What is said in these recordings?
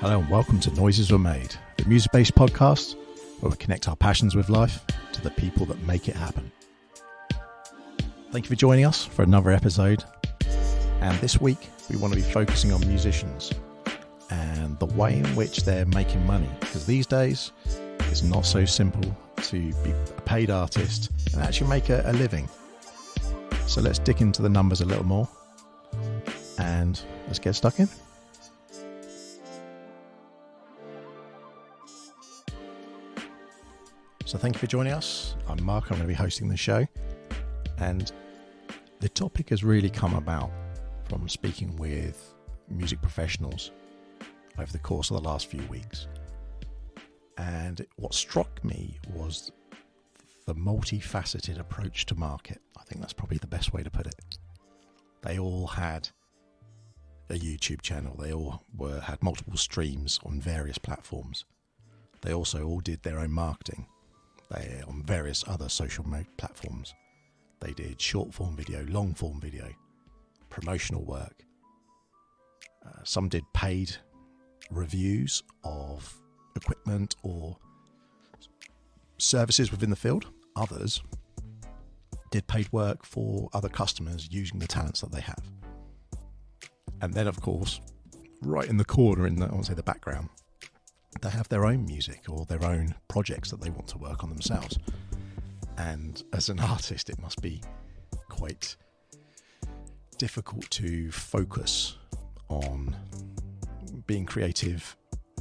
Hello and welcome to Noises Were Made, the music-based podcast where we connect our passions with life to the people that make it happen. Thank you for joining us for another episode. And this week we want to be focusing on musicians and the way in which they're making money. Because these days it's not so simple to be a paid artist and actually make a living. So let's dig into the numbers a little more and let's get stuck in. So thank you for joining us. I'm Mark, I'm going to be hosting the show. And the topic has really come about from speaking with music professionals over the course of the last few weeks. And what struck me was the multifaceted approach to market. I think that's probably the best way to put it. They all had a YouTube channel. They all had multiple streams on various platforms. They also all did their own marketing. They on various other social platforms. They did short form video, long form video, promotional work. Some did paid reviews of equipment or services within the field. Others did paid work for other customers using the talents that they have. And then, of course, right in the corner, the background, they have their own music or their own projects that they want to work on themselves. And as an artist, it must be quite difficult to focus on being creative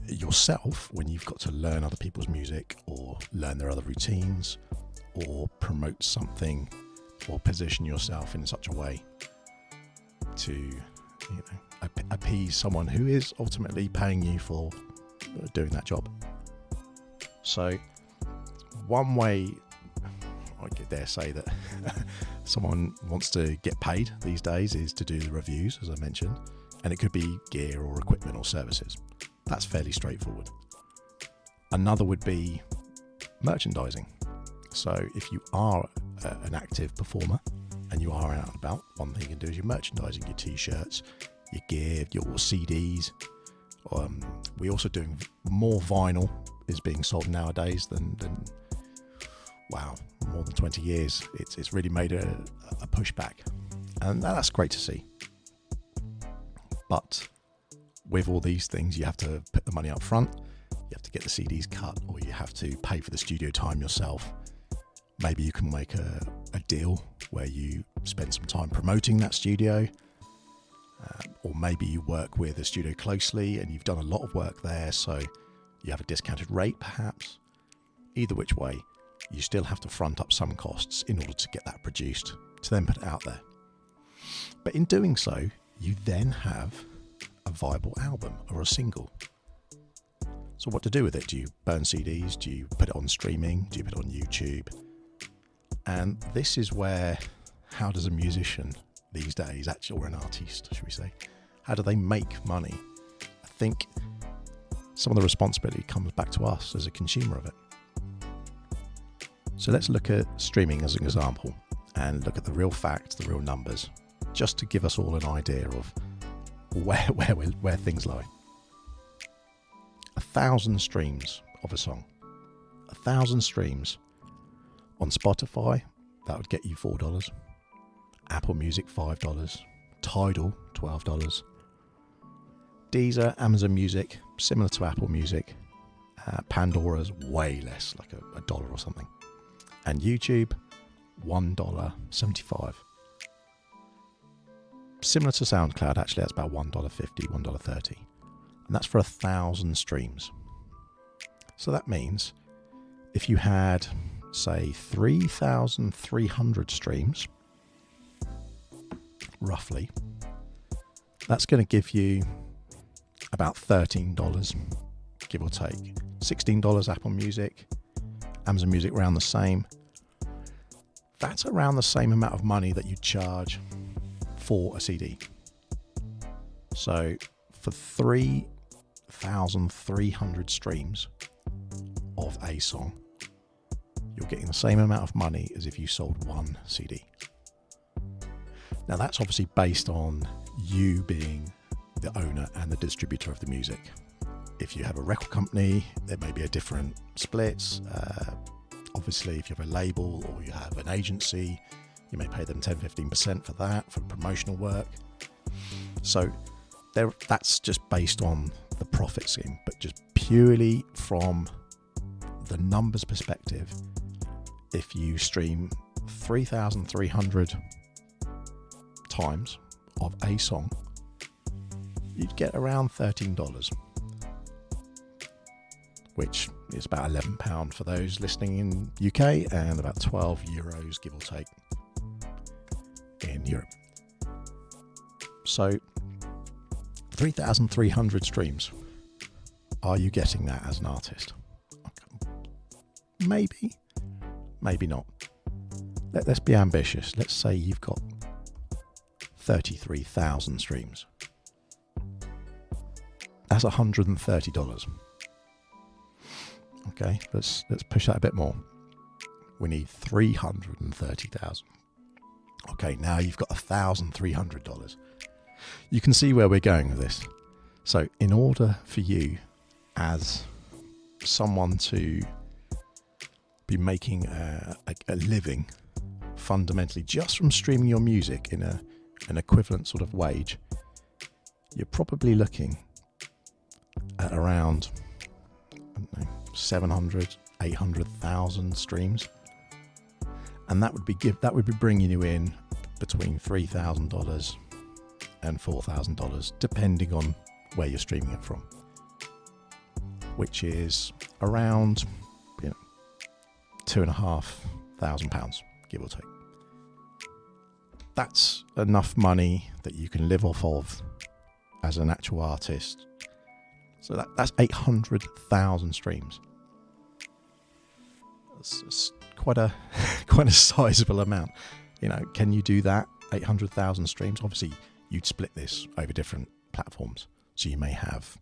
yourself when you've got to learn other people's music or learn their other routines or promote something or position yourself in such a way to, appease someone who is ultimately paying you for doing that job. So one way I dare say that someone wants to get paid these days is to do the reviews, as I mentioned, and it could be gear or equipment or services. That's fairly straightforward. Another would be merchandising. So if you are an active performer and you are out and about, one thing you can do is your merchandising, your t-shirts, your gear, your CDs. We're also doing more vinyl is being sold nowadays than more than 20 years. It's really made a pushback, and that's great to see. But with all these things, you have to put the money up front, you have to get the CDs cut, or you have to pay for the studio time yourself. Maybe you can make a deal where you spend some time promoting that studio. Or maybe you work with a studio closely and you've done a lot of work there, so you have a discounted rate perhaps. Either which way, you still have to front up some costs in order to get that produced, to then put it out there. But in doing so, you then have a viable album or a single. So what to do with it? Do you burn CDs? Do you put it on streaming? Do you put it on YouTube? And this is where, how does a musician these days, or an artist, should we say, how do they make money? I think some of the responsibility comes back to us as a consumer of it. So let's look at streaming as an example and look at the real facts, the real numbers, just to give us all an idea of where things lie. 1,000 streams of a song, 1,000 streams on Spotify, that would get you $4. Apple Music, $5. Tidal, $12. Deezer, Amazon Music, similar to Apple Music. Pandora's way less, like a dollar or something. And YouTube, $1.75. Similar to SoundCloud, actually, that's about $1.50, $1.30. And that's for 1,000 streams. So that means if you had, say, 3,300 streams, roughly, that's going to give you about $13, give or take. $16 Apple Music, Amazon Music around the same. That's around the same amount of money that you charge for a CD. So for 3,300 streams of a song, you're getting the same amount of money as if you sold one CD. Now that's obviously based on you being the owner and the distributor of the music. If you have a record company, there may be a different splits. Obviously, if you have a label or you have an agency, you may pay them 10-15% for that, for promotional work. So that's just based on the profit scheme, but just purely from the numbers perspective, if you stream 3,300 times of a song, you'd get around $13, which is about £11 for those listening in UK and about €12, give or take, in Europe. So 3,300 streams. Are you getting that as an artist? Maybe, maybe not. Let's be ambitious. Let's say you've got 33,000 streams. That's $130. Okay, let's push that a bit more. We need 330,000. Okay, now you've got $1,300. You can see where we're going with this. So in order for you as someone to be making a living fundamentally just from streaming your music in an equivalent sort of wage, you're probably looking at around, I don't know, 700, 800,000 streams. And that would be bringing you in between $3,000 and $4,000, depending on where you're streaming it from, which is around £2,500, give or take. That's enough money that you can live off of as an actual artist. So that's 800,000 streams. That's quite a sizable amount. Can you do that? 800,000 streams. Obviously, you'd split this over different platforms. So you may have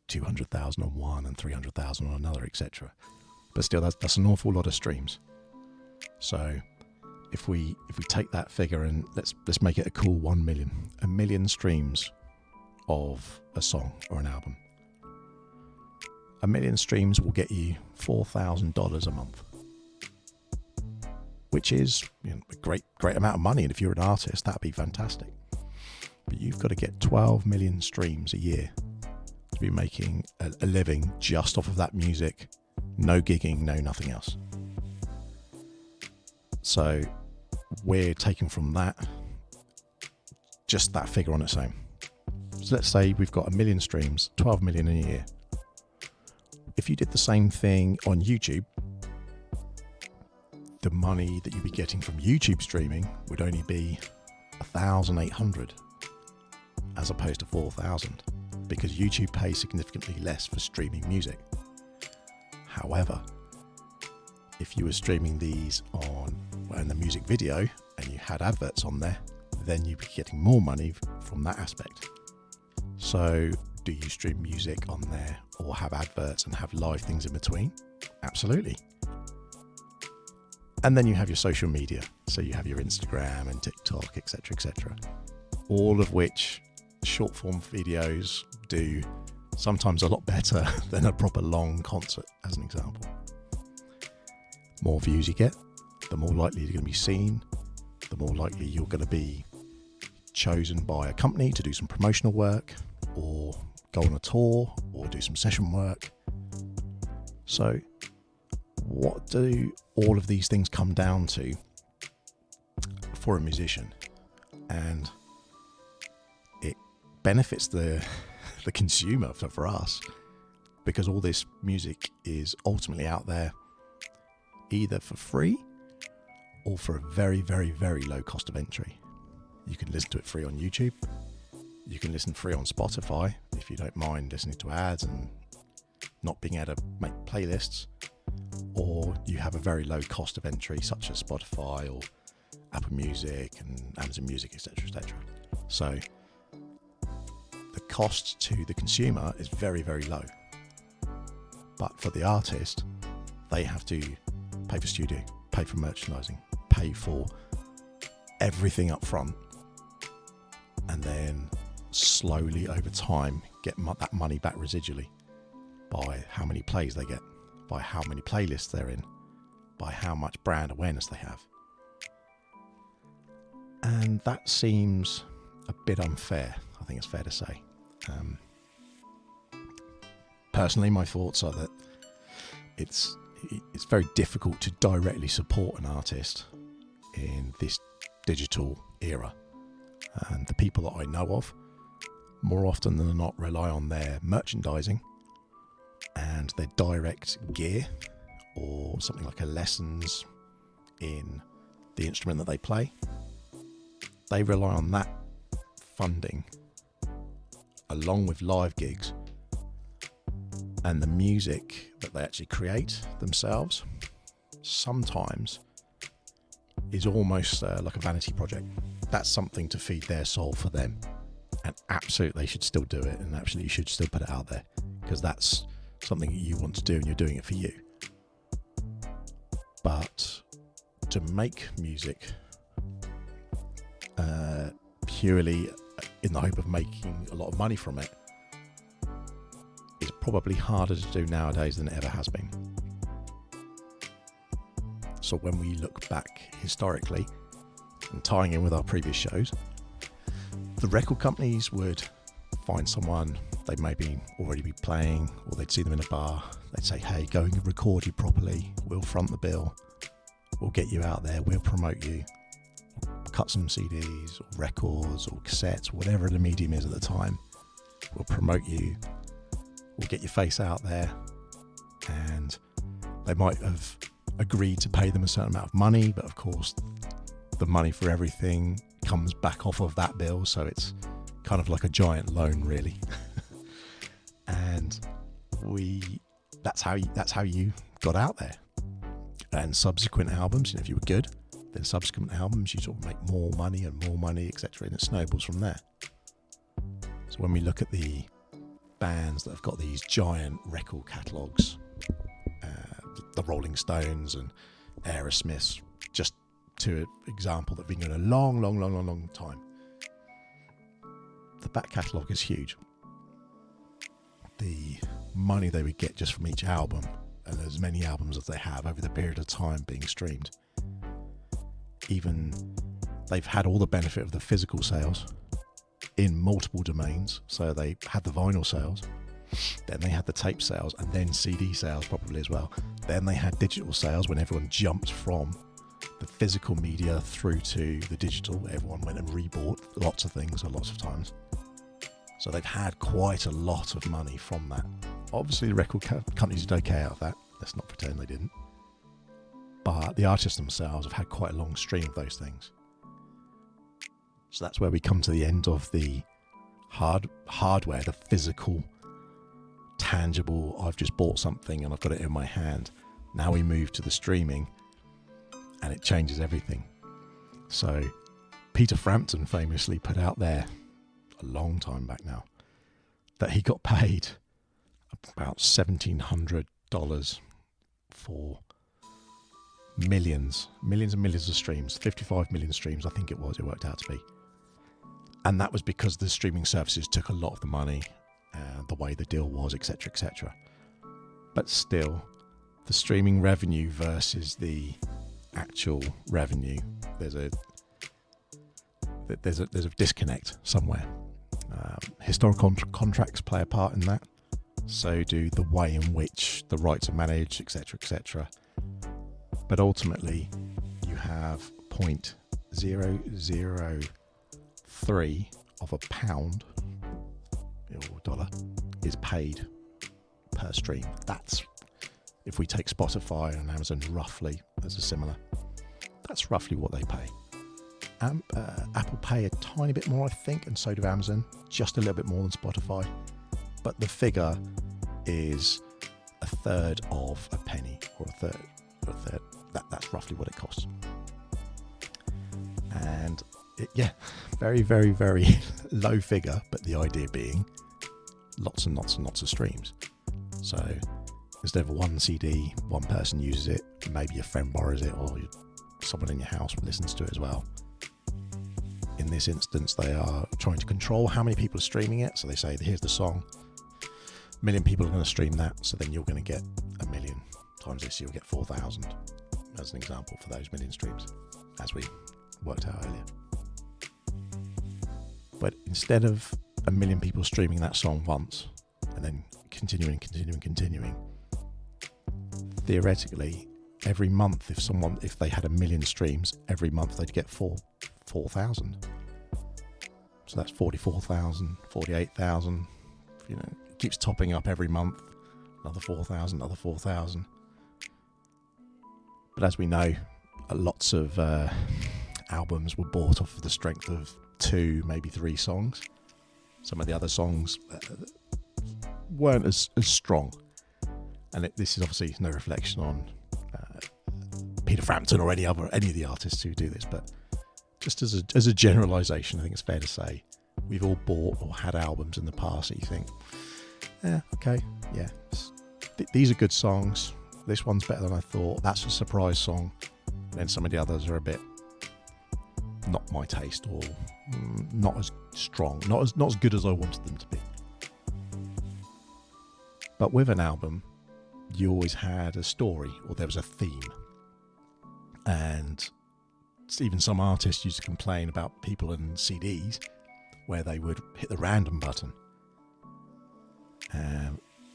200,000 on one and 300,000 on another, etc. But still, that's an awful lot of streams. So if we take that figure and let's make it a cool 1 million, 1 million streams of a song or an album. 1 million streams will get you $4,000 a month, which is a great amount of money. And if you're an artist, that'd be fantastic. But you've got to get 12 million streams a year to be making a living just off of that music. No gigging, no nothing else. So we're taking from that, just that figure on its own. So let's say we've got 1 million streams, 12 million a year. If you did the same thing on YouTube, the money that you'd be getting from YouTube streaming would only be 1,800 as opposed to 4,000, because YouTube pays significantly less for streaming music. However, if you were streaming these in the music video and you had adverts on there, then you'd be getting more money from that aspect. So do you stream music on there or have adverts and have live things in between? Absolutely. And then you have your social media. So you have your Instagram and TikTok, etc., etc. All of which short form videos do sometimes a lot better than a proper long concert, as an example. More views you get, the more likely you're going to be seen, the more likely you're going to be chosen by a company to do some promotional work or go on a tour or do some session work. So what do all of these things come down to for a musician? And it benefits the consumer for us, because all this music is ultimately out there either for free or for a very, very, very low cost of entry. You can listen to it free on YouTube. You can listen free on Spotify if you don't mind listening to ads and not being able to make playlists. Or you have a very low cost of entry such as Spotify or Apple Music and Amazon Music, etc., etc. So the cost to the consumer is very, very low. But for the artist, they have to pay for studio, pay for merchandising, pay for everything up front, and then slowly over time get that money back residually. by how many plays they get, by how many playlists they're in, by how much brand awareness they have. And that seems a bit unfair, I think it's fair to say. Personally, my thoughts are that it's very difficult to directly support an artist in this digital era. And the people that I know of, more often than not, rely on their merchandising and their direct gear, or something like a lessons in the instrument that they play. They rely on that funding along with live gigs, and the music that they actually create themselves sometimes is almost like a vanity project. That's something to feed their soul for them, and absolutely they should still do it, and absolutely you should still put it out there, because that's something that you want to do and you're doing it for you. But to make music purely in the hope of making a lot of money from it is probably harder to do nowadays than it ever has been. So when we look back historically, and tying in with our previous shows, the record companies would find someone they'd maybe already be playing, or they'd see them in a bar. They'd say, hey, go and record you properly. We'll front the bill. We'll get you out there. We'll promote you. Cut some CDs or records or cassettes, whatever the medium is at the time. We'll promote you. We'll get your face out there. And they might have agreed to pay them a certain amount of money, but of course the money for everything comes back off of that bill, so it's kind of like a giant loan, really. And that's how you got out there. And subsequent albums, if you were good, then subsequent albums you sort of make more money, etc., and it snowballs from there. So when we look at the bands that have got these giant record catalogues, the Rolling Stones and Aerosmith, just to an example that have been going a long time, the back catalogue is huge. The money they would get just from each album, and as many albums as they have over the period of time being streamed, even they've had all the benefit of the physical sales in multiple domains. So they had the vinyl sales, then they had the tape sales, and then CD sales probably as well. Then they had digital sales when everyone jumped from the physical media through to the digital. Everyone went and rebought lots of things lots of times. So they've had quite a lot of money from that. Obviously the record companies did okay out of that. Let's not pretend they didn't. But the artists themselves have had quite a long stream of those things. So that's where we come to the end of the hardware, the physical, tangible, I've just bought something and I've got it in my hand. Now we move to the streaming, and it changes everything. So Peter Frampton famously put out there a long time back now that he got paid about $1,700 for millions and millions of streams, 55 million streams I think it worked out to be. And that was because the streaming services took a lot of the money, the way the deal was, etc. But still, the streaming revenue versus the actual revenue, there's a disconnect somewhere. Historical contracts play a part in that. So do the way in which the rights are managed, etc. But ultimately, you have 0.003 of a pound or dollar is paid per stream. That's, if we take Spotify and Amazon roughly as a similar, that's roughly what they pay. Apple pay a tiny bit more, I think, and so do Amazon, just a little bit more than Spotify. But the figure is a third of a penny, or a third. That's roughly what it costs. And very, very, very low figure, but the idea being lots and lots and lots of streams. So instead of one CD, one person uses it, maybe a friend borrows it, or someone in your house listens to it as well. In this instance, they are trying to control how many people are streaming it. So they say, here's the song. million people are going to stream that, so then you're going to get 1 million times this, you'll get 4,000 as an example for those million streams, as we worked out earlier. But instead of 1 million people streaming that song once and then continuing, theoretically, every month, if they had 1 million streams, every month they'd get 4,000. So that's 44,000, 48,000. You know, it keeps topping up every month. Another 4,000, another 4,000. But as we know, lots of albums were bought off of the strength of 2, maybe 3 songs. Some of the other songs weren't as strong. And this is obviously no reflection on Peter Frampton or any of the artists who do this, but just as a generalisation, I think it's fair to say we've all bought or had albums in the past that you think, these are good songs. This one's better than I thought. That's a surprise song. And then some of the others are a bit not my taste, or not as strong, not as good as I wanted them to be. But with an album, you always had a story, or there was a theme. And even some artists used to complain about people in CDs where they would hit the random button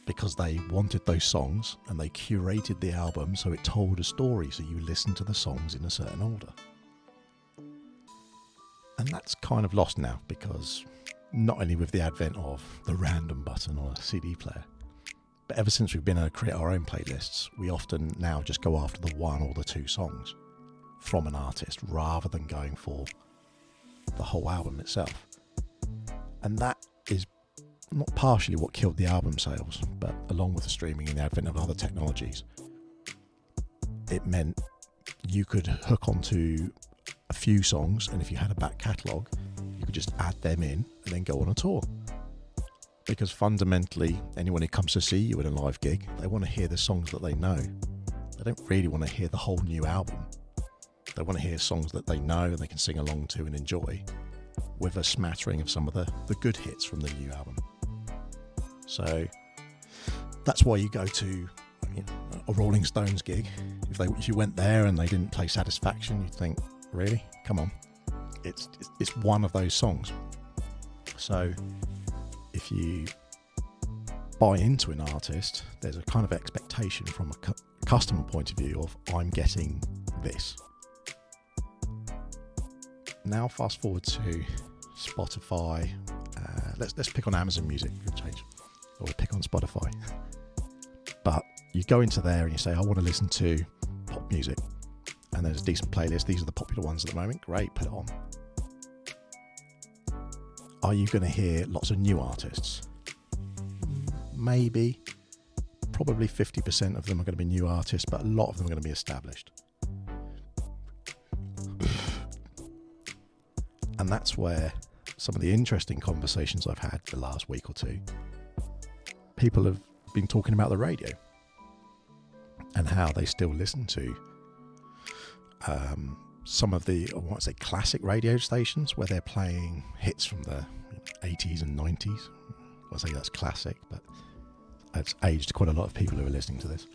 because they wanted those songs, and they curated the album so it told a story, so you listened to the songs in a certain order. And that's kind of lost now, because not only with the advent of the random button on a CD player, but ever since we've been able to create our own playlists, we often now just go after the 1 or the 2 songs from an artist rather than going for the whole album itself. And that is not partially what killed the album sales, but along with the streaming and the advent of other technologies, it meant you could hook onto a few songs, and if you had a back catalogue, you could just add them in and then go on a tour. Because fundamentally, anyone who comes to see you at a live gig, they want to hear the songs that they know. They don't really want to hear the whole new album. They want to hear songs that they know and they can sing along to and enjoy, with a smattering of some of the good hits from the new album. So that's why you go to a Rolling Stones gig. If you went there and they didn't play Satisfaction, you'd think, really? Come on. It's one of those songs. So if you buy into an artist, there's a kind of expectation from a customer point of view of, I'm getting this. Now fast forward to Spotify. Let's pick on Amazon Music for a change. Or pick on Spotify. But you go into there and you say, I want to listen to pop music. And there's a decent playlist. These are the popular ones at the moment. Great, put it on. Are you going to hear lots of new artists? Maybe. Probably 50% of them are going to be new artists, but a lot of them are going to be established. And that's where some of the interesting conversations I've had the last week or two, people have been talking about the radio and how they still listen to some of the, I want to say, classic radio stations where they're playing hits from the 80s and 90s. I say that's classic, but it's aged quite a lot of people who are listening to this.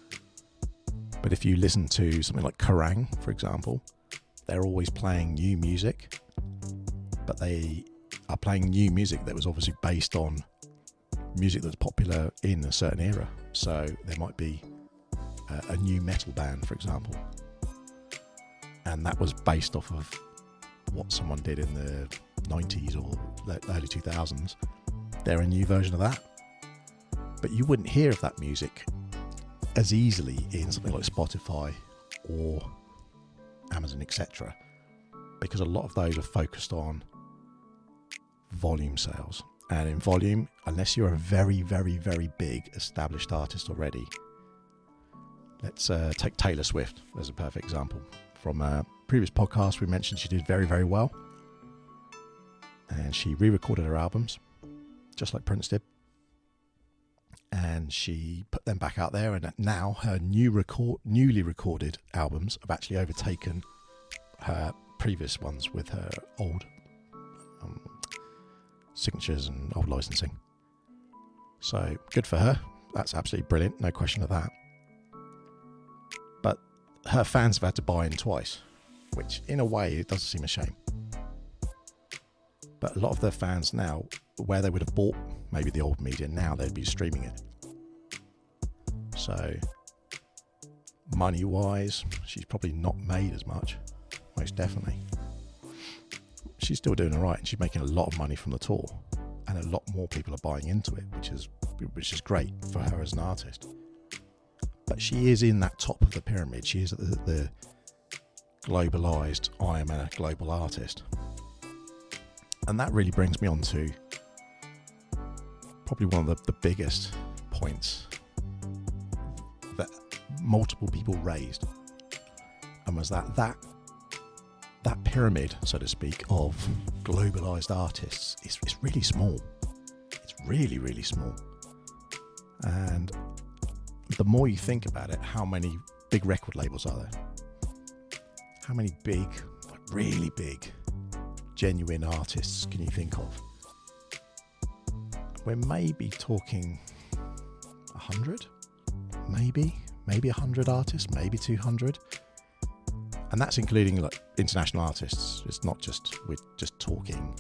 But if you listen to something like Kerrang, for example, they're always playing new music, but they are playing new music that was obviously based on music that's popular in a certain era. So there might be a new metal band, for example, and that was based off of what someone did in the 90s or early 2000s. They're a new version of that, but you wouldn't hear of that music as easily in something like Spotify or Amazon, etc., because a lot of those are focused on volume sales. And in volume, unless you're a very, very, very big established artist already, let's take Taylor Swift as a perfect example. From a previous podcast, we mentioned she did very, very well. And she re-recorded her albums, just like Prince did. And she put them back out there, and now her newly recorded albums have actually overtaken her previous ones with her old signatures and old licensing. So good for her. That's absolutely brilliant, no question of that. But her fans have had to buy in twice, which in a way it does seem a shame. But a lot of their fans now, where they would have bought maybe the old media, now they'd be streaming it. So money-wise, she's probably not made as much, most definitely. She's still doing all right, and she's making a lot of money from the tour, and a lot more people are buying into it, which is great for her as an artist. But she is in that top of the pyramid. She is the globalized, I am a global artist. And that really brings me on to probably one of the biggest points that multiple people raised, and was that pyramid, so to speak, of globalized artists is really small. It's really, really small. And the more you think about it, how many big record labels are there? How many big, like really big, genuine artists can you think of? We're maybe talking 100, maybe 100 artists, maybe 200. And that's including like international artists. It's not just, we're just talking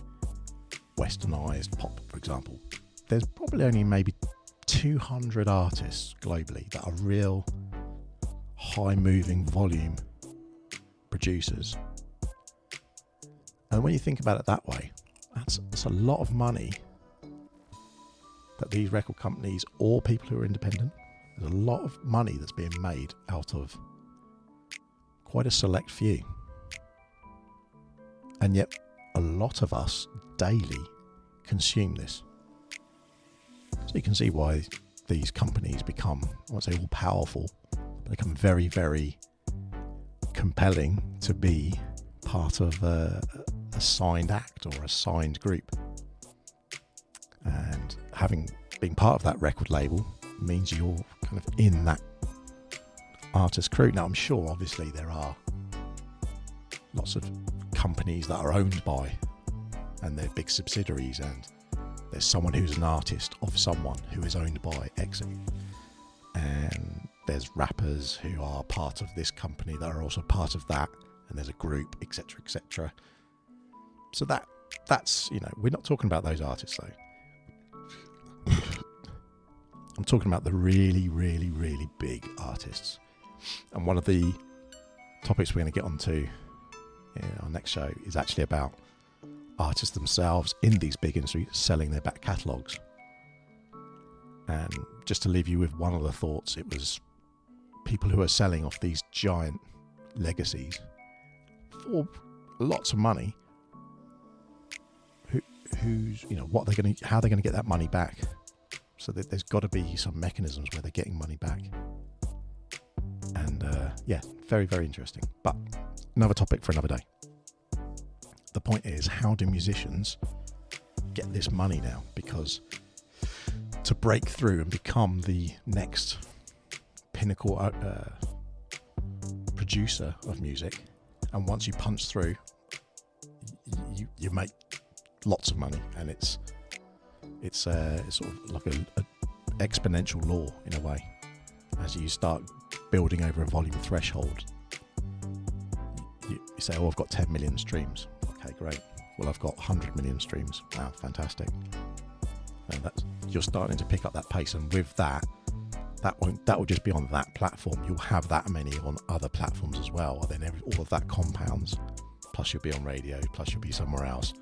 westernized pop, for example. There's probably only maybe 200 artists globally that are real high moving volume producers. And when you think about it that way, that's a lot of money that these record companies or people who are independent, there's a lot of money that's being made out of quite a select few. And yet a lot of us daily consume this. So you can see why these companies become, I won't say all powerful, but they become very, very compelling to be part of a signed act or a signed group. And having been part of that record label means you're kind of in that artist crew. Now, I'm sure obviously there are lots of companies that are owned by, and they're big subsidiaries, and there's someone who's an artist of someone who is owned by Exit, and there's rappers who are part of this company that are also part of that, and there's a group, etc., etc. So that's, you know, we're not talking about those artists though. I'm talking about the really, really, really big artists. And one of the topics we're going to get onto in our next show is actually about artists themselves in these big industries selling their back catalogues. And just to leave you with one of the thoughts, it was people who are selling off these giant legacies for lots of money. Who's, you know, what they're going to, how they're going to get that money back. So that there's got to be some mechanisms where they're getting money back. And yeah, very, very interesting. But another topic for another day. The point is, how do musicians get this money now? Because to break through and become the next pinnacle producer of music, and once you punch through, you make lots of money, and it's sort of like a exponential law in a way. As you start building over a volume threshold, you say, oh, I've got 10 million streams. Okay, great. Well, I've got 100 million streams. Wow, fantastic. And you're starting to pick up that pace, and with that will just be on that platform. You'll have that many on other platforms as well, and then all of that compounds. Plus you'll be on radio, plus you'll be somewhere else.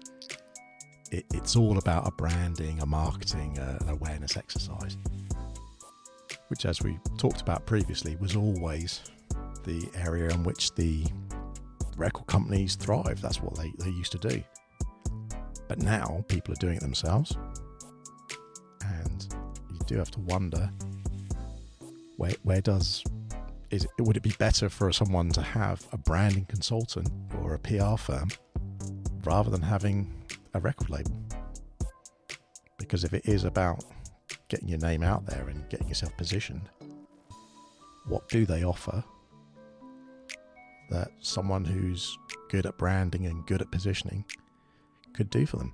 It's all about a branding, a marketing, an awareness exercise, which, as we talked about previously, was always the area in which the record companies thrive. That's what they used to do. But now people are doing it themselves, and you do have to wonder, would it be better for someone to have a branding consultant or a PR firm rather than having a record label? Because if it is about getting your name out there and getting yourself positioned, what do they offer that someone who's good at branding and good at positioning could do for them?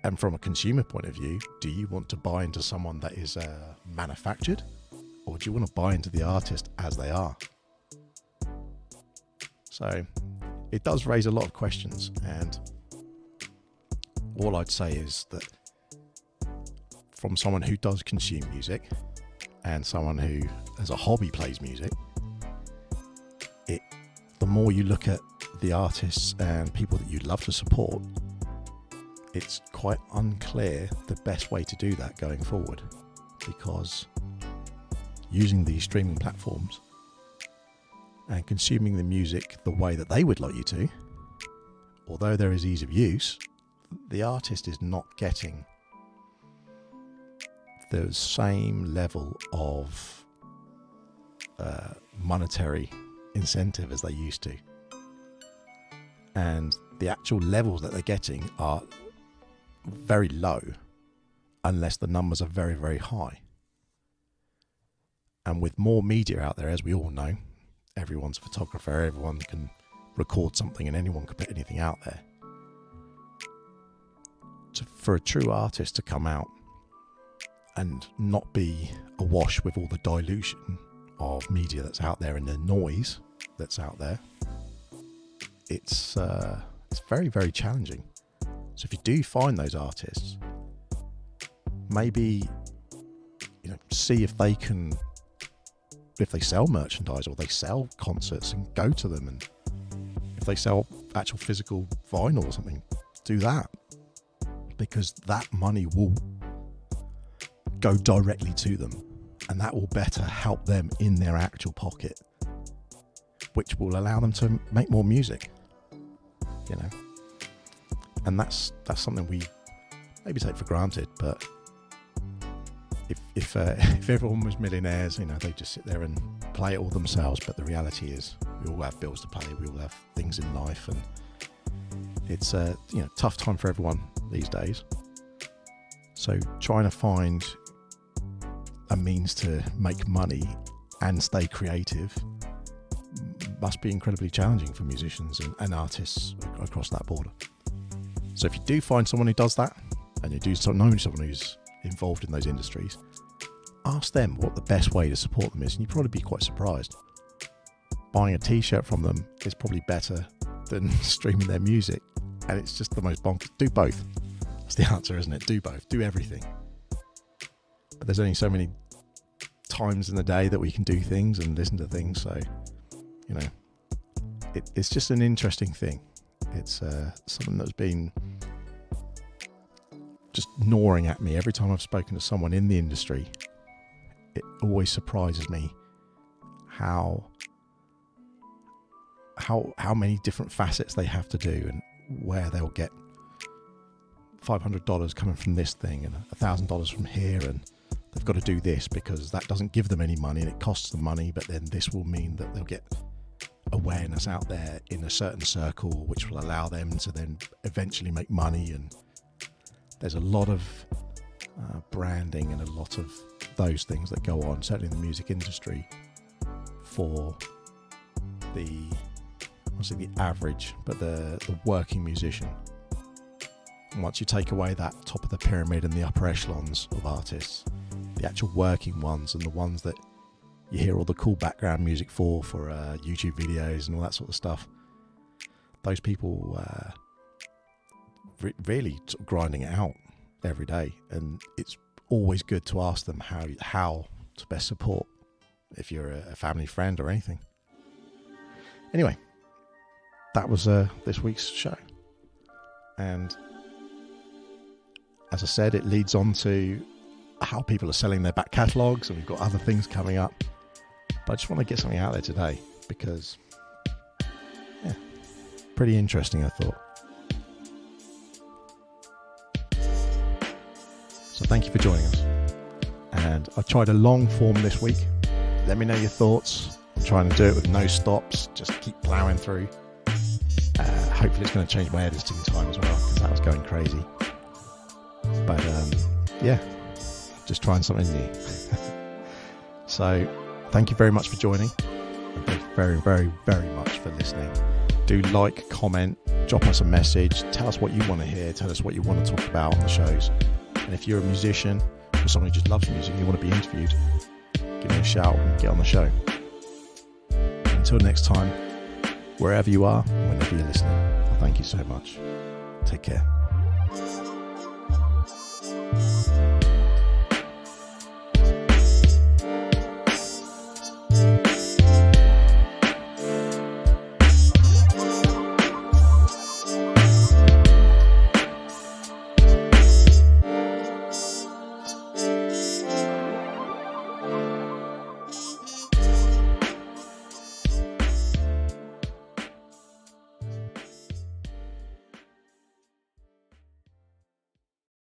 And from a consumer point of view, do you want to buy into someone that is manufactured, or do you want to buy into the artist as they are? So it does raise a lot of questions, and all I'd say is that from someone who does consume music and someone who as a hobby plays music, the more you look at the artists and people that you'd love to support, it's quite unclear the best way to do that going forward, because using these streaming platforms and consuming the music the way that they would like you to, although there is ease of use, the artist is not getting the same level of monetary incentive as they used to. And the actual levels that they're getting are very low unless the numbers are very, very high. And with more media out there, as we all know, everyone's a photographer, everyone can record something and anyone can put anything out there. So for a true artist to come out and not be awash with all the dilution of media that's out there and the noise that's out there, it's very, very challenging. So if you do find those artists, maybe see if they sell merchandise or they sell concerts, and go to them, and if they sell actual physical vinyl or something, do that, because that money will go directly to them, and that will better help them in their actual pocket, which will allow them to make more music, and that's something we maybe take for granted. But if everyone was millionaires, they just sit there and play it all themselves. But the reality is, we all have bills to pay, we all have things in life, and it's a tough time for everyone these days. So trying to find a means to make money and stay creative must be incredibly challenging for musicians and artists across that border. So if you do find someone who does that, and you do know someone who's involved in those industries, ask them what the best way to support them is, and you'd probably be quite surprised. Buying a t-shirt from them is probably better than streaming their music, and it's just the most bonkers. Do both. That's the answer, isn't it? Do both. Do everything. But there's only so many times in the day that we can do things and listen to things, so it's just an interesting thing. It's something that's been just gnawing at me every time I've spoken to someone in the industry. It always surprises me how many different facets they have to do, and where they'll get $500 coming from this thing and $1,000 from here, and they've got to do this because that doesn't give them any money and it costs them money, but then this will mean that they'll get awareness out there in a certain circle, which will allow them to then eventually make money. And there's a lot of branding and a lot of those things that go on, certainly in the music industry, for the average, but the working musician. And once you take away that top of the pyramid and the upper echelons of artists, the actual working ones and the ones that you hear all the cool background music for YouTube videos and all that sort of stuff, those people really sort of grinding it out every day. And it's always good to ask them how to best support, if you're a family friend or anything. Anyway, that was this week's show. And as I said, it leads on to how people are selling their back catalogues, and we've got other things coming up. But I just want to get something out there today because, pretty interesting, I thought. So thank you for joining us. And I tried a long form this week. Let me know your thoughts. I'm trying to do it with no stops, just keep ploughing through. Hopefully it's going to change my editing time as well, because that was going crazy. But just trying something new. So thank you very much for joining, and thank you very, very, very much for listening do like, comment, drop us a message, tell us what you want to hear, tell us what you want to talk about on the shows. And if you're a musician or someone who just loves music and you want to be interviewed, give me a shout and get on the show. Until next time, wherever you are, whenever you're listening, thank you so much. Take care.